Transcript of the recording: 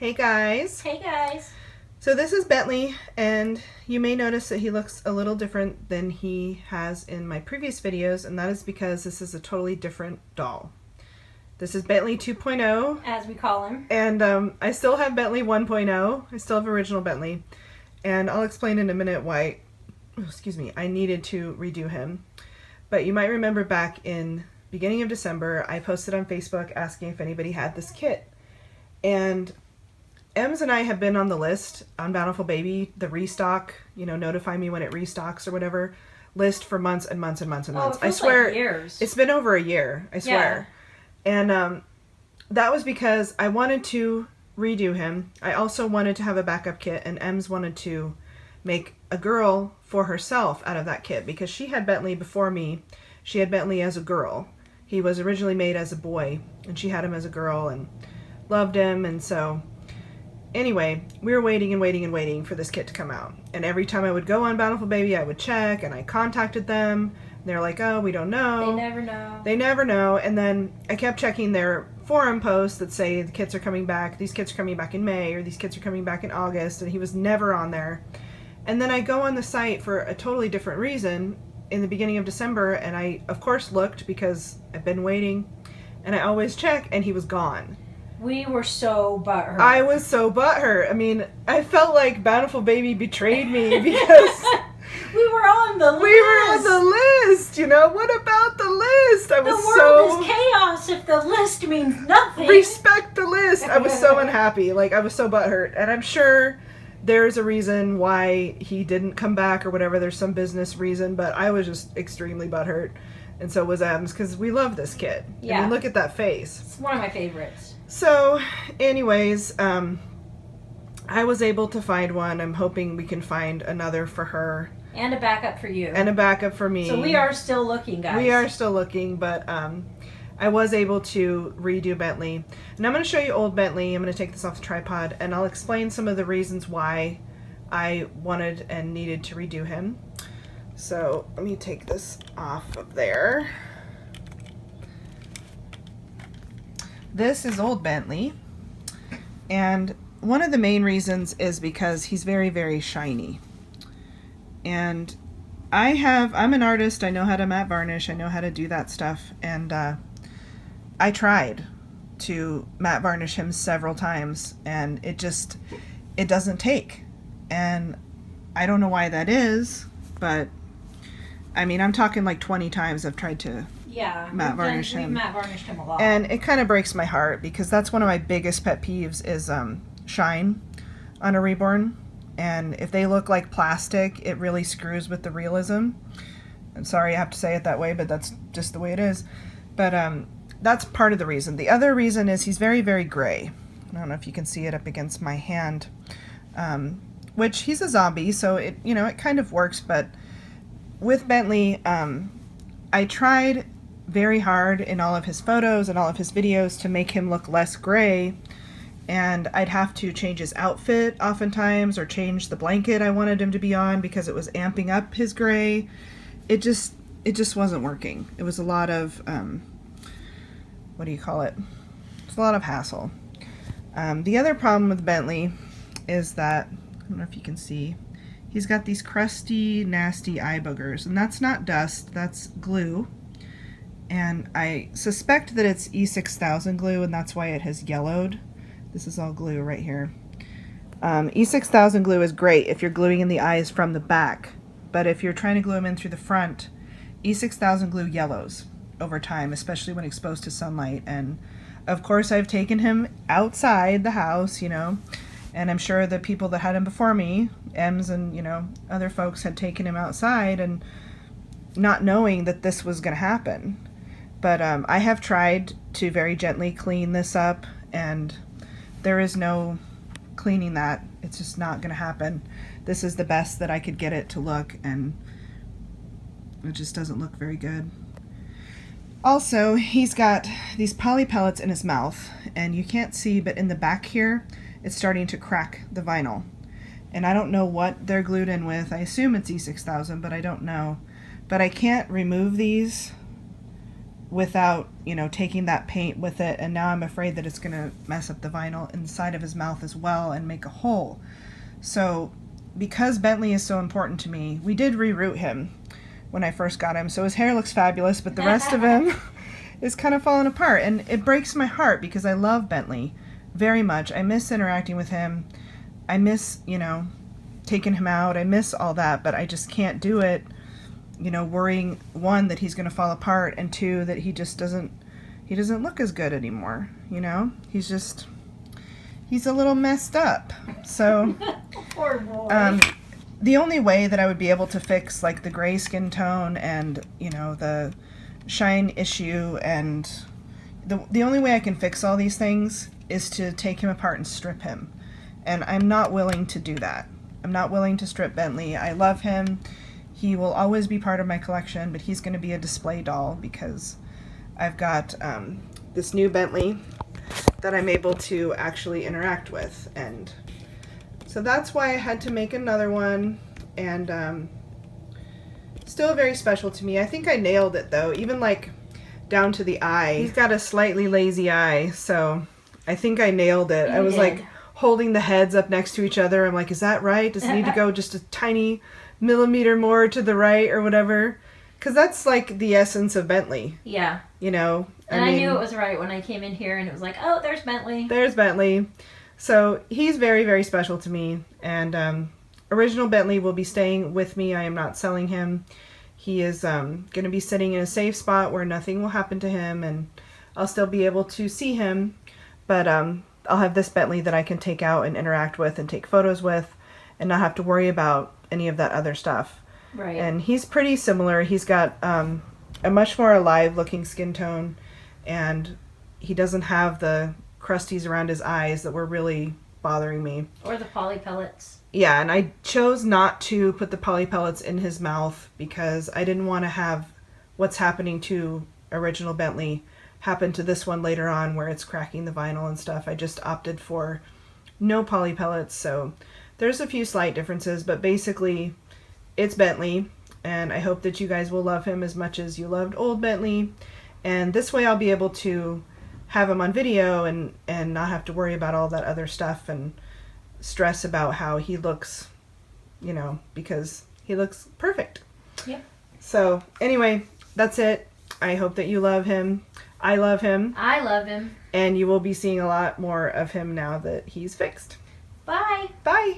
Hey guys. Hey guys. So this is Bentley, and you may notice that he looks a little different than he has in my previous videos, and that is because this is a totally different doll. This is Bentley 2.0. As we call him. And I still have Bentley 1.0. I still have original Bentley. And I'll explain in a minute why, I needed to redo him. But you might remember back in beginning of December, I posted on Facebook asking if anybody had this kit. And Ems and I have been on the list on Bountiful Baby, the restock, notify me when it restocks or whatever, list for months and months and months and months. I swear, like years. It's been over a year, I swear. Yeah. And that was because I wanted to redo him. I also wanted to have a backup kit, and Ems wanted to make a girl for herself out of that kit because she had Bentley before me. She had Bentley as a girl. He was originally made as a boy, and she had him as a girl and loved him, and so... Anyway, we were waiting and waiting and waiting for this kit to come out. And every time I would go on Bountiful Baby, I would check, and I contacted them. They're like, oh, we don't know. They never know. They never know. And then I kept checking their forum posts that say the kits are coming back. These kits are coming back in May, or these kits are coming back in August, and he was never on there. And then I go on the site for a totally different reason in the beginning of December, and I, of course, looked because I've been waiting, and I always check, and he was gone. We were so butthurt. I was so butthurt. I mean, I felt like Bountiful Baby betrayed me because... we were on the list. We were on the list, What about the list? I was the world is chaos if the list means nothing. Respect the list. I was so unhappy. I was so butthurt. And I'm sure there's a reason why he didn't come back or whatever. There's some business reason, but I was just extremely butthurt. And so was Ems, because we love this kid. Yeah. I mean, look at that face. It's one of my favorites. So, anyways, I was able to find one. I'm hoping we can find another for her. And a backup for you. And a backup for me. So we are still looking, guys. We are still looking, but I was able to redo Bentley. And I'm going to show you old Bentley. I'm going to take this off the tripod, and I'll explain some of the reasons why I wanted and needed to redo him. So let me take this off of there. This is old Bentley, and one of the main reasons is because he's very, very shiny. And I'm an artist, I know how to matte varnish, I know how to do that stuff, and I tried to matte varnish him several times, and it doesn't take. And I don't know why that is, but I mean, I'm talking like 20 times I've tried to matte varnish him. We've matte varnished him a lot. And it kind of breaks my heart because that's one of my biggest pet peeves is shine on a reborn. And if they look like plastic, it really screws with the realism. I'm sorry I have to say it that way, but that's just the way it is. But that's part of the reason. The other reason is he's very, very gray. I don't know if you can see it up against my hand. Which he's a zombie, so it kind of works. But with Bentley, I tried very hard in all of his photos and all of his videos to make him look less gray, and I'd have to change his outfit oftentimes or change the blanket I wanted him to be on because it was amping up his gray. It just wasn't working. It was a lot of what do you call it? It's a lot of hassle. The other problem with Bentley is that, I don't know if you can see, he's got these crusty, nasty eye boogers, and that's not dust, that's glue. And I suspect that it's E6000 glue, and that's why it has yellowed. This is all glue right here. E6000 glue is great if you're gluing in the eyes from the back, but if you're trying to glue them in through the front, E6000 glue yellows over time, especially when exposed to sunlight. And of course I've taken him outside the house, and I'm sure the people that had him before me, Ems and, other folks had taken him outside and not knowing that this was going to happen. But I have tried to very gently clean this up, and there is no cleaning that. It's just not going to happen. This is the best that I could get it to look, and it just doesn't look very good. Also, he's got these poly pellets in his mouth, and you can't see, but in the back here, it's starting to crack the vinyl. And I don't know what they're glued in with. I assume it's E6000, but I don't know. But I can't remove these without, you know, taking that paint with it, and now I'm afraid that it's going to mess up the vinyl inside of his mouth as well and make a hole. So because Bentley is so important to me, we did reroot him when I first got him, so his hair looks fabulous, but the rest of him is kind of falling apart, and it breaks my heart because I love Bentley very much. I miss interacting with him. I miss, you know, taking him out. I miss all that, but I just can't do it, you know, worrying, one, that he's going to fall apart, and two, that he doesn't look as good anymore, you know? He's a little messed up. So Poor boy. The only way that I would be able to fix like the gray skin tone and, you know, the shine issue, and the only way I can fix all these things is to take him apart and strip him. And I'm not willing to do that. I'm not willing to strip Bentley. I love him. He will always be part of my collection, but he's going to be a display doll because I've got this new Bentley that I'm able to actually interact with. And so that's why I had to make another one, and still very special to me. I think I nailed it though, even like down to the eye. He's got a slightly lazy eye, so I think I nailed it. I was like holding the heads up next to each other. I'm like, is that right? Does it need to go just a tiny millimeter more to the right or whatever? Because that's like the essence of Bentley. Yeah. You know? And I knew it was right when I came in here and it was like, oh, there's Bentley. There's Bentley. So he's very, very special to me. And original Bentley will be staying with me. I am not selling him. He is going to be sitting in a safe spot where nothing will happen to him, and I'll still be able to see him. But I'll have this Bentley that I can take out and interact with and take photos with and not have to worry about any of that other stuff. Right. And he's pretty similar. He's got a much more alive looking skin tone, and he doesn't have the crusties around his eyes that were really bothering me. Or the poly pellets. Yeah, and I chose not to put the poly pellets in his mouth because I didn't want to have what's happening to original Bentley happen to this one later on where it's cracking the vinyl and stuff. I just opted for no poly pellets, so there's a few slight differences, but basically it's Bentley, and I hope that you guys will love him as much as you loved old Bentley. And this way I'll be able to have him on video and not have to worry about all that other stuff and stress about how he looks, you know, because he looks perfect. Yep. So anyway, that's it. I hope that you love him. I love him. I love him. And you will be seeing a lot more of him now that he's fixed. Bye. Bye.